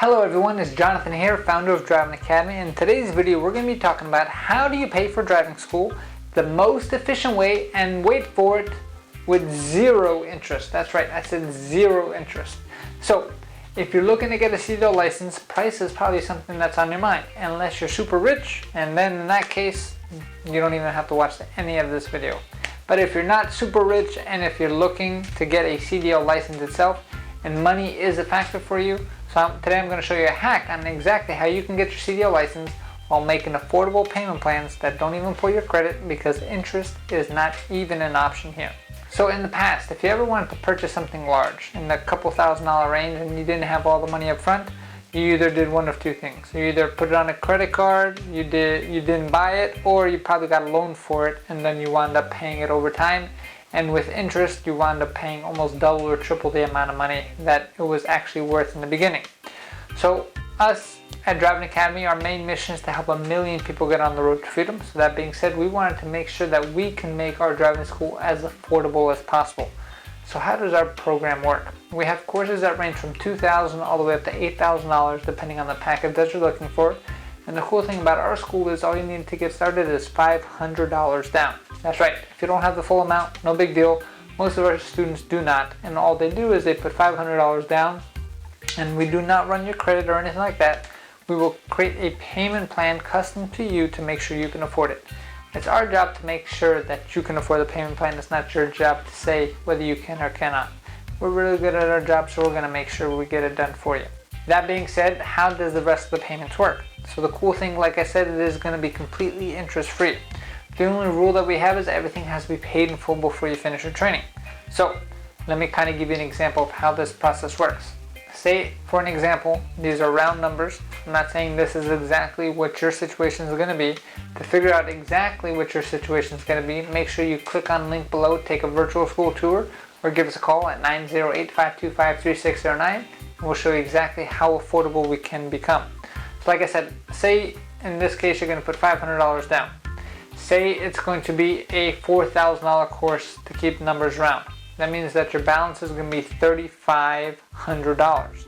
Hello everyone, it's Jonathan here, founder of Driving Academy. In today's video, we're going to be talking about how do you pay for driving school the most efficient way, and wait for it, with zero interest. That's right, I said zero interest. So, if you're looking to get a CDL license, price is probably something that's on your mind, unless you're super rich, and then in that case, you don't even have to watch any of this video. But if you're not super rich, and if you're looking to get a CDL license itself, and money is a factor for you, so today I'm going to show you a hack on exactly how you can get your CDL license while making affordable payment plans that don't even pull your credit, because interest is not even an option here. So in the past, if you ever wanted to purchase something large in the couple $1,000 range and you didn't have all the money up front, you either did one of two things. You either put it on a credit card, you didn't buy it, or you probably got a loan for it and then you wound up paying it over time. And with interest, you wound up paying almost double or triple the amount of money that it was actually worth in the beginning. So us at Driving Academy, our main mission is to help 1 million people get on the road to freedom. So that being said, we wanted to make sure that we can make our driving school as affordable as possible. So how does our program work? We have courses that range from $2,000 all the way up to $8,000 depending on the package that you're looking for. And the cool thing about our school is all you need to get started is $500 down. That's right, if you don't have the full amount, no big deal. Most of our students do not, and all they do is they put $500 down, and we do not run your credit or anything like that. We will create a payment plan custom to you to make sure you can afford it. It's our job to make sure that you can afford the payment plan. It's not your job to say whether you can or cannot. We're really good at our job, so we're going to make sure we get it done for you. That being said, how does the rest of the payments work? So the cool thing, like I said, it is going to be completely interest-free. The only rule that we have is everything has to be paid in full before you finish your training. So let me kind of give you an example of how this process works. Say, for an example, these are round numbers. I'm not saying this is exactly what your situation is going to be. To figure out exactly what your situation is going to be, make sure you click on the link below, take a virtual school tour, or give us a call at 908-525-3609, and we'll show you exactly how affordable we can become. So like I said, say in this case you're going to put $500 down. Say it's going to be a $4,000 course, to keep numbers round. That means that your balance is going to be $3,500.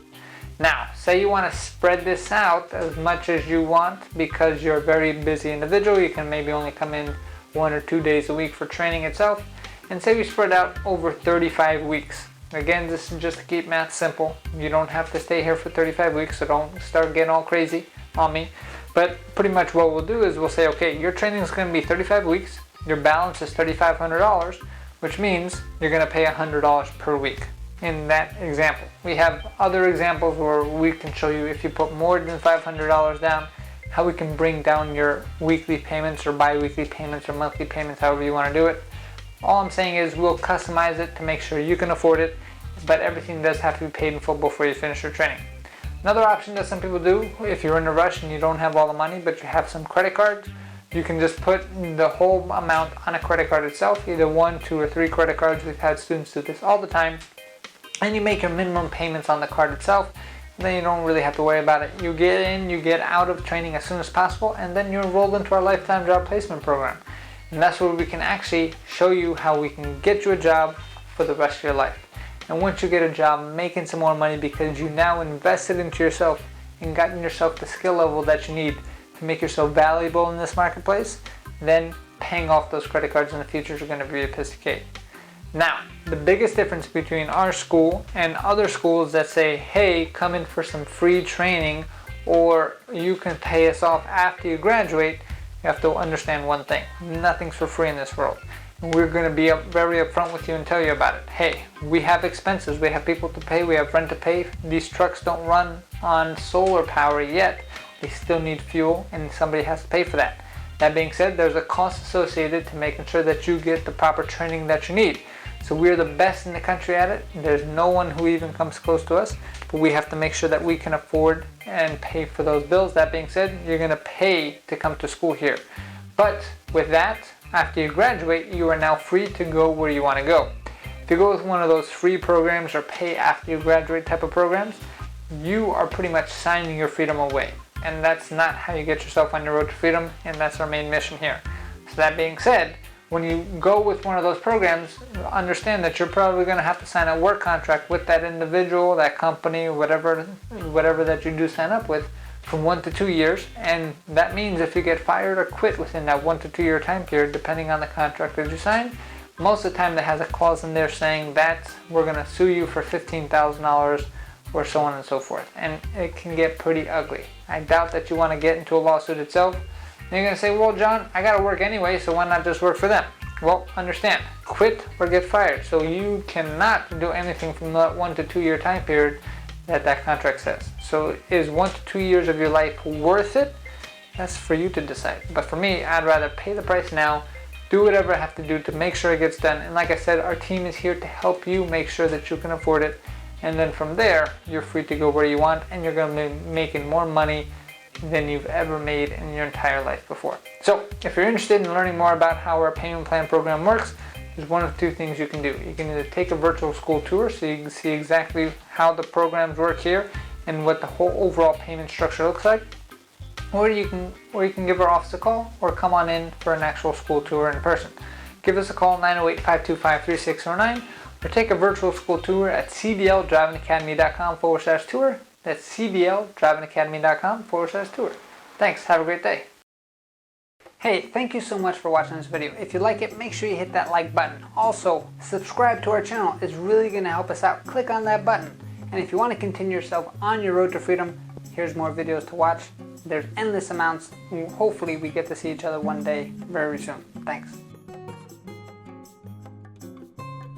Now, say you want to spread this out as much as you want because you're a very busy individual. You can maybe only come in 1 or 2 days a week for training itself. And say we spread out over 35 weeks. Again, this is just to keep math simple. You don't have to stay here for 35 weeks, so don't start getting all crazy on me. But pretty much what we'll do is we'll say, okay, your training is going to be 35 weeks. Your balance is $3,500, which means you're going to pay $100 per week. In that example, we have other examples where we can show you, if you put more than $500 down, how we can bring down your weekly payments or bi-weekly payments or monthly payments, however you want to do it. All I'm saying is we'll customize it to make sure you can afford it, but everything does have to be paid in full before you finish your training. Another option that some people do, if you're in a rush and you don't have all the money but you have some credit cards, you can just put the whole amount on a credit card itself, either 1, 2, or 3 credit cards. We've had students do this all the time. And you make your minimum payments on the card itself, and then you don't really have to worry about it. You get in, you get out of training as soon as possible, and then you're enrolled into our lifetime job placement program. And that's where we can actually show you how we can get you a job for the rest of your life. And once you get a job, making some more money because you now invested into yourself and gotten yourself the skill level that you need to make yourself valuable in this marketplace, then paying off those credit cards in the future is going to be a piece of cake. Now, the biggest difference between our school and other schools that say, hey, come in for some free training, or you can pay us off after you graduate, you have to understand one thing. Nothing's for free in this world. We're going to be very upfront with you and tell you about it. Hey, we have expenses, we have people to pay, we have rent to pay. These trucks don't run on solar power yet. They still need fuel, and somebody has to pay for that. That being said, there's a cost associated to making sure that you get the proper training that you need. So we're the best in the country at it. There's no one who even comes close to us, but we have to make sure that we can afford and pay for those bills. That being said, you're going to pay to come to school here. But with that, after you graduate, you are now free to go where you want to go. If you go with one of those free programs or pay after you graduate type of programs, you are pretty much signing your freedom away. And that's not how you get yourself on your road to freedom, and that's our main mission here. So that being said, when you go with one of those programs, understand that you're probably going to have to sign a work contract with that individual, that company, whatever that you do sign up with, from 1 to 2 years. And that means if you get fired or quit within that 1 to 2 year time period, depending on the contract that you sign, most of the time that has a clause in there saying that we're going to sue you for $15,000 or so on and so forth. And it can get pretty ugly. I doubt that you want to get into a lawsuit itself. And you're going to say, well, John, I got to work anyway, so why not just work for them? Well, understand, quit or get fired. So you cannot do anything from that 1 to 2 year time period that contract says. So is 1 to 2 years of your life worth it? That's for you to decide. But for me, I'd rather pay the price now, do whatever I have to do to make sure it gets done. And like I said, our team is here to help you make sure that you can afford it. And then from there, you're free to go where you want, and you're going to be making more money than you've ever made in your entire life before. So if you're interested in learning more about how our payment plan program works, there's one of two things you can do. You can either take a virtual school tour so you can see exactly how the programs work here and what the whole overall payment structure looks like, or you can give our office a call or come on in for an actual school tour in person. Give us a call, 908-525-3609, or take a virtual school tour at cdldrivingacademy.com/tour. That's cdldrivingacademy.com/tour. Thanks, have a great day. Hey, thank you so much for watching this video. If you like it, make sure you hit that like button. Also, subscribe to our channel. It's really going to help us out. Click on that button. And if you want to continue yourself on your road to freedom, here's more videos to watch. There's endless amounts. Hopefully we get to see each other one day very soon. Thanks.